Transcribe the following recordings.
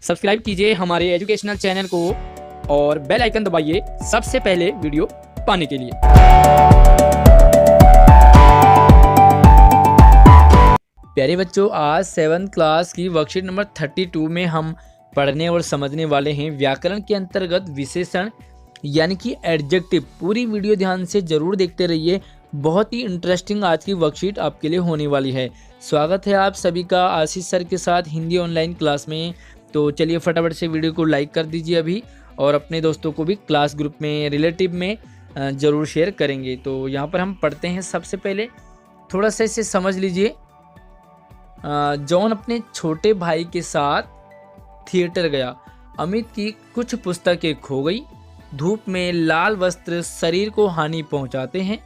Subscribe कीजिए हमारे educational channel को और बेल आइकन दबाइए सबसे पहले वीडियो पाने के लिए। प्यारे बच्चों, आज 7th क्लास की वर्कशीट नंबर 32 में हम पढ़ने और समझने वाले हैं व्याकरण के अंतर्गत विशेषण यानी कि एडजेक्टिव। पूरी वीडियो ध्यान से जरूर देखते रहिए, बहुत ही इंटरेस्टिंग आज की वर्कशीट आपके लिए होने वाली है। स्वागत है आप सभी का आशीष सर के साथ हिंदी ऑनलाइन क्लास में। तो चलिए फटाफट से वीडियो को लाइक कर दीजिए अभी, और अपने दोस्तों को भी क्लास ग्रुप में, रिलेटिव में ज़रूर शेयर करेंगे। तो यहाँ पर हम पढ़ते हैं। सबसे पहले थोड़ा सा इसे समझ लीजिए। जॉन अपने छोटे भाई के साथ थिएटर गया। अमित की कुछ पुस्तकें खो गई। धूप में लाल वस्त्र शरीर को हानि पहुंचाते हैं।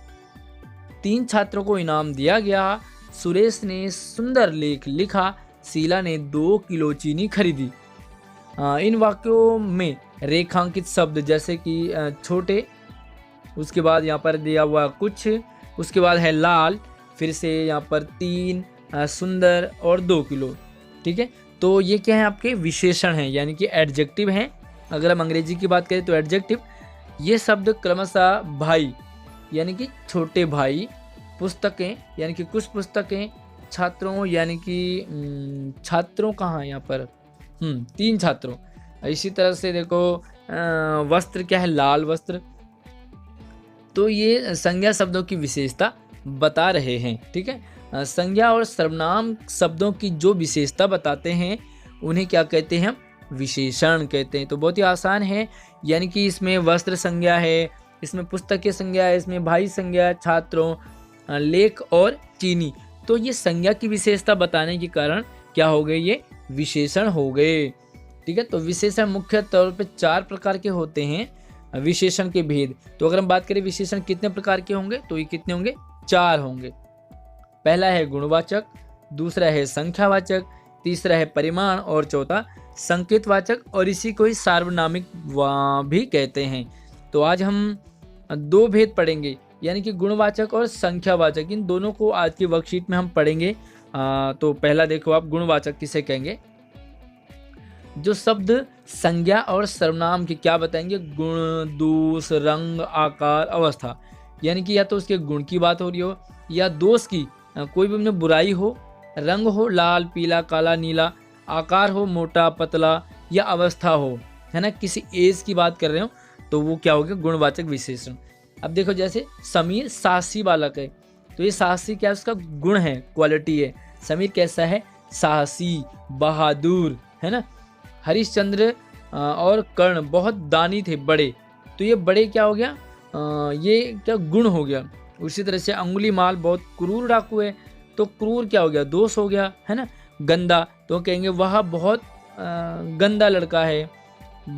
3 छात्रों को इनाम दिया गया। सुरेश ने सुंदर लेख लिखा। शीला ने 2 किलो चीनी खरीदी। इन वाक्यों में रेखांकित शब्द जैसे कि छोटे, उसके बाद यहाँ पर दिया हुआ कुछ, उसके बाद है लाल, फिर से यहाँ पर 3, सुंदर और 2 किलो। ठीक है, तो ये क्या है, आपके विशेषण हैं यानी कि एडजेक्टिव हैं। अगर हम अंग्रेजी की बात करें तो एडजेक्टिव। ये शब्द क्रमशः भाई यानी कि छोटे भाई, पुस्तकें यानी कि कुछ पुस्तकें, छात्रों यानी कि छात्रों कहाँ यहाँ पर 3 छात्रों। इसी तरह से देखो वस्त्र क्या है, लाल वस्त्र। तो ये संज्ञा शब्दों की विशेषता बता रहे हैं। ठीक है, संज्ञा और सर्वनाम शब्दों की जो विशेषता बताते हैं उन्हें क्या कहते हैं, विशेषण कहते हैं। तो बहुत ही आसान है, यानी कि इसमें वस्त्र संज्ञा है, इसमें पुस्तक की संज्ञा है, इसमें भाई संज्ञा, छात्रों, लेख और चीनी। तो ये संज्ञा की विशेषता बताने के कारण क्या हो गए, ये विशेषण हो गए। ठीक है, तो विशेषण मुख्य तौर पे 4 प्रकार के होते हैं। विशेषण के भेद, तो अगर हम बात करें विशेषण कितने प्रकार के होंगे, तो ये कितने होंगे, 4 होंगे। पहला है गुणवाचक, दूसरा है संख्यावाचक, तीसरा है परिमाण और चौथा संकेतवाचक, और इसी को ही सार्वनामिक भी कहते हैं। तो आज हम 2 भेद पढ़ेंगे, यानी कि गुणवाचक और संख्यावाचक। इन दोनों को आज की वर्कशीट में हम पढ़ेंगे। तो पहला देखो आप, गुणवाचक किसे कहेंगे, जो शब्द संज्ञा और सर्वनाम के क्या बताएंगे, गुण, दोष, रंग, आकार, अवस्था, यानी कि या तो उसके गुण की बात हो रही हो या दोष की, कोई भी उनमें बुराई हो, रंग हो लाल, पीला, काला, नीला, आकार हो मोटा, पतला, या अवस्था हो, है ना, किसी एज की बात कर रहे हो, तो वो क्या हो गया, गुणवाचक विशेषण। अब देखो जैसे समीर साहसी बालक है, तो ये साहसी क्या है, उसका गुण है, क्वालिटी है। समीर कैसा है, साहसी, बहादुर, है ना। हरिश्चंद्र और कर्ण बहुत दानी थे, बड़े, तो ये बड़े क्या हो गया, ये क्या गुण हो गया। उसी तरह से अंगुलीमाल बहुत क्रूर डाकू है, तो क्रूर क्या हो गया, दोष हो गया, है ना। गंदा, तो कहेंगे वह बहुत गंदा लड़का है।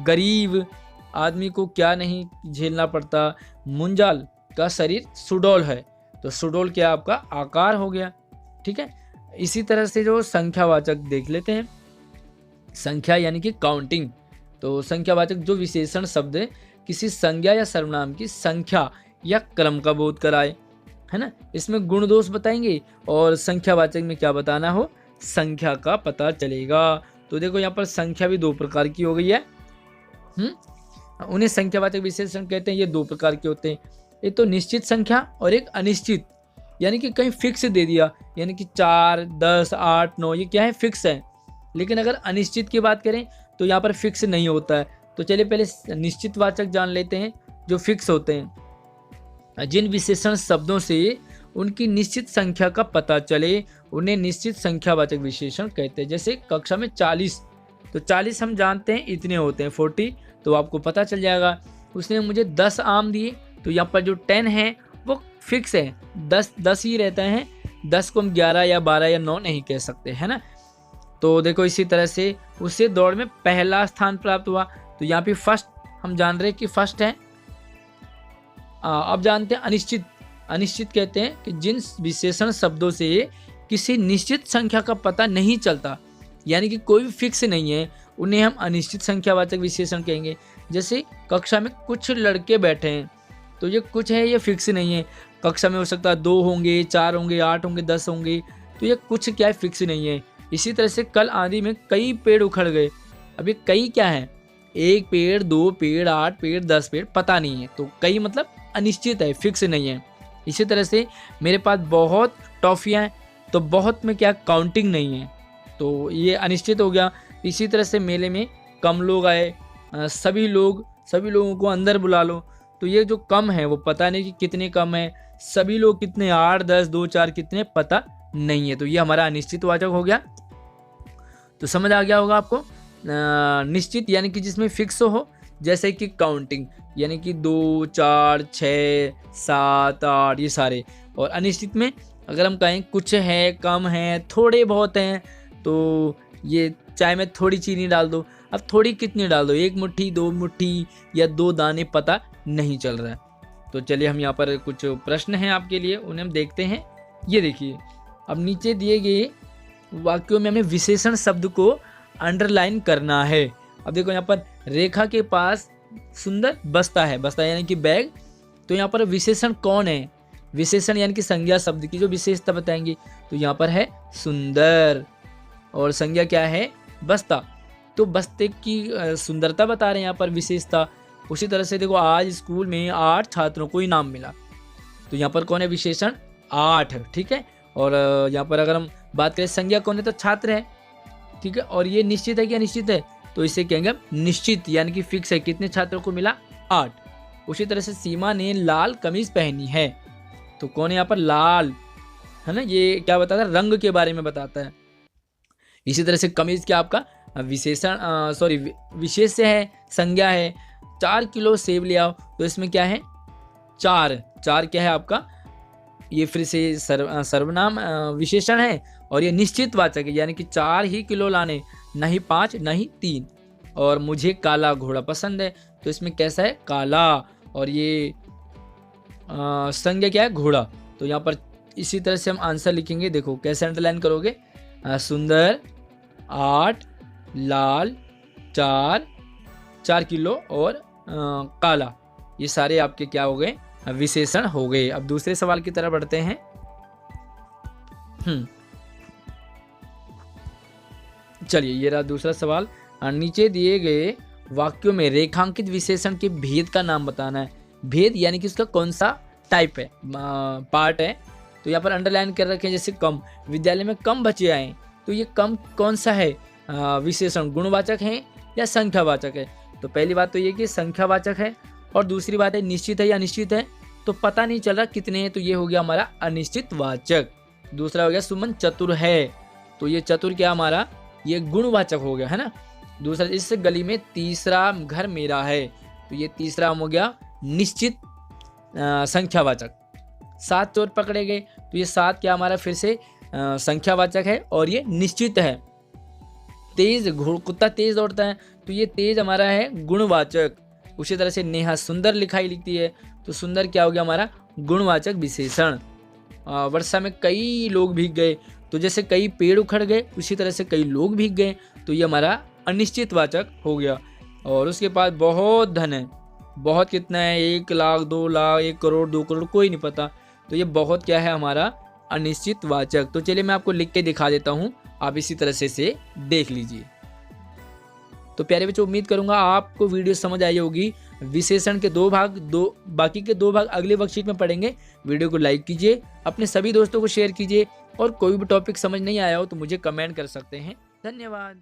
गरीब आदमी को क्या नहीं झेलना पड़ता। मुंजाल का शरीर सुडौल है, तो सुडौल क्या आपका आकार हो गया। ठीक है, इसी तरह से जो संख्यावाचक देख लेते हैं। संख्या यानी कि काउंटिंग, तो संख्यावाचक जो विशेषण शब्द किसी संज्ञा या सर्वनाम की संख्या या क्रम का बोध कराए, है ना। इसमें गुण दोष बताएंगे, और संख्यावाचक में क्या बताना हो, संख्या का पता चलेगा। तो देखो यहाँ पर संख्या भी 2 प्रकार की हो गई है। उन्हें संख्यावाचक विशेषण कहते हैं। ये 2 प्रकार के होते हैं, एक तो निश्चित संख्या और एक अनिश्चित, यानी कि कहीं फिक्स दे दिया, यानी कि 4, 10, 8, 9, ये क्या है, फिक्स है। लेकिन अगर अनिश्चित की बात करें तो यहाँ पर फिक्स नहीं होता है। तो चलिए पहले निश्चित वाचक जान लेते हैं, जो फिक्स होते हैं। जिन विशेषण शब्दों से उनकी निश्चित संख्या का पता चले उन्हें निश्चित संख्यावाचक विशेषण कहते हैं। जैसे कक्षा में 40, तो 40 हम जानते हैं इतने होते हैं, 40, तो आपको पता चल जाएगा। उसने मुझे 10 आम दिए, तो यहाँ पर जो 10 है वो फिक्स है, 10 ही रहता है। 10 को हम 11 या 12 या 9 नहीं कह सकते, है ना। तो देखो इसी तरह से उससे दौड़ में पहला स्थान प्राप्त हुआ, तो यहाँ पे फर्स्ट हम जान रहे हैं कि फर्स्ट है। अब जानते हैं अनिश्चित। अनिश्चित कहते हैं कि जिन विशेषण शब्दों से किसी निश्चित संख्या का पता नहीं चलता, यानी कि कोई भी फिक्स नहीं है, उन्हें हम अनिश्चित संख्यावाचक विशेषण कहेंगे। जैसे कक्षा में कुछ लड़के बैठे हैं, तो ये कुछ है, ये फिक्स नहीं है। कक्षा में हो सकता है 2 होंगे, 4 होंगे, 8 होंगे, 10 होंगे, तो ये कुछ क्या है, फिक्स नहीं है। इसी तरह से कल आंधी में कई पेड़ उखड़ गए, अब ये कई क्या है, 1 पेड़, 2 पेड़, 8 पेड़, 10 पेड़, पता नहीं है। तो कई मतलब अनिश्चित है, फिक्स नहीं है। इसी तरह से मेरे पास बहुत टॉफ़ियाँ हैं, तो बहुत में क्या काउंटिंग नहीं है, तो ये अनिश्चित हो गया। इसी तरह से मेले में कम लोग आए, सभी लोगों को अंदर बुला लो, तो ये जो कम है वो पता नहीं कि कितने कम है, सभी लोग कितने, 8, 10, 2, 4 कितने पता नहीं है। तो ये हमारा अनिश्चित वाचक हो गया। तो समझ आ गया होगा आपको। निश्चित यानी कि जिसमें फिक्स हो, जैसे कि काउंटिंग यानी कि 2, 4, 6, 7, 8 ये सारे। और अनिश्चित में अगर हम कहें कुछ है, कम है, थोड़े बहुत हैं, तो ये चाय में थोड़ी चीनी डाल दो। अब थोड़ी कितनी डाल दो, 1 मुट्ठी, 2 मुट्ठी या 2 दाने, पता नहीं चल रहा है। तो चलिए हम यहाँ पर कुछ प्रश्न हैं आपके लिए, उन्हें हम देखते हैं। ये देखिए, अब नीचे दिए गए वाक्यों में हमें विशेषण शब्द को अंडरलाइन करना है। अब देखो यहाँ पर रेखा के पास सुंदर बस्ता है, बस्ता यानी कि बैग। तो यहाँ पर विशेषण कौन है, विशेषण यानी कि संज्ञा शब्द की जो विशेषता बताएंगे, तो यहाँ पर है सुंदर और संज्ञा क्या है, बस्ता। तो बस्ते की सुंदरता बता रहे हैं यहाँ पर, विशेषता। उसी तरह से देखो, आज स्कूल में 8 छात्रों को इनाम मिला, तो यहाँ पर कौन है, विशेषण 8, ठीक है। और यहाँ पर अगर हम बात करें संज्ञा कौन है, तो छात्र है, ठीक है। और ये निश्चित है कि अनिश्चित है, तो इसे कहेंगे हम निश्चित यानी कि फिक्स है, कितने छात्रों को मिला, 8। उसी तरह से सीमा ने लाल कमीज पहनी है, तो कौन है यहाँ पर, लाल, है ना। ये क्या बताता है, रंग के बारे में बताता है। इसी तरह से कमीज क्या आपका विशेषण विशेष है, संज्ञा है। 4 किलो सेब ले आओ, तो इसमें क्या है, 4 क्या है आपका, ये फिर से सर्वनाम विशेषण है। और ये निश्चित वाचक है, यानी कि 4 ही किलो लाने, नहीं 5 नहीं 3। और मुझे काला घोड़ा पसंद है, तो इसमें कैसा है, काला। और ये संज्ञा क्या है, घोड़ा। तो यहाँ पर इसी तरह से हम आंसर लिखेंगे, देखो कैसे अंडरलाइन करोगे, सुंदर 8, लाल 4 किलो और काला, ये सारे आपके क्या हो गए, विशेषण हो गए। अब दूसरे सवाल की तरफ बढ़ते हैं। चलिए, ये रहा दूसरा सवाल। नीचे दिए गए वाक्यों में रेखांकित विशेषण के भेद का नाम बताना है। भेद यानी कि उसका कौन सा टाइप है, पार्ट है। तो यहाँ पर अंडरलाइन कर रखे हैं, जैसे कम, विद्यालय में कम बच्चे आए, तो ये कम कौन सा है, विशेषण गुणवाचक है या संख्यावाचक है। तो पहली बात तो ये कि संख्यावाचक है, और दूसरी बात है निश्चित है या अनिश्चित है, तो पता नहीं चल रहा कितने हैं, तो ये हो गया हमारा अनिश्चित वाचक। दूसरा हो गया सुमन चतुर है, तो ये चतुर क्या हमारा, ये गुणवाचक हो गया, है ना। दूसरा, इस गली में तीसरा घर मेरा है, तो ये तीसरा हो गया निश्चित संख्यावाचक। 7 चोर पकड़े गए, तो ये 7 क्या हमारा फिर से संख्यावाचक है, और ये निश्चित है। तेज कुत्ता तेज दौड़ता है, तो ये तेज हमारा है गुणवाचक। उसी तरह से नेहा सुंदर लिखाई लिखती है, तो सुंदर क्या हो गया हमारा, गुणवाचक विशेषण। वर्षा में कई लोग भीग गए, तो जैसे कई पेड़ उखड़ गए, उसी तरह से कई लोग भीग गए, तो ये हमारा अनिश्चित वाचक हो गया। और उसके पास बहुत धन है, बहुत कितना है, 1 लाख, 2 लाख, 1 करोड़, 2 करोड़, कोई नहीं पता, तो ये बहुत क्या है हमारा अनिश्चित वाचक। तो चलिए मैं आपको लिख के दिखा देता हूँ, आप इसी तरह से इसे देख लीजिए। तो प्यारे बच्चों, उम्मीद करूंगा आपको वीडियो समझ आई होगी। विशेषण के 2 भाग, बाकी के 2 भाग अगले वर्कशीट में पढ़ेंगे। वीडियो को लाइक कीजिए, अपने सभी दोस्तों को शेयर कीजिए, और कोई भी टॉपिक समझ नहीं आया हो तो मुझे कमेंट कर सकते हैं। धन्यवाद।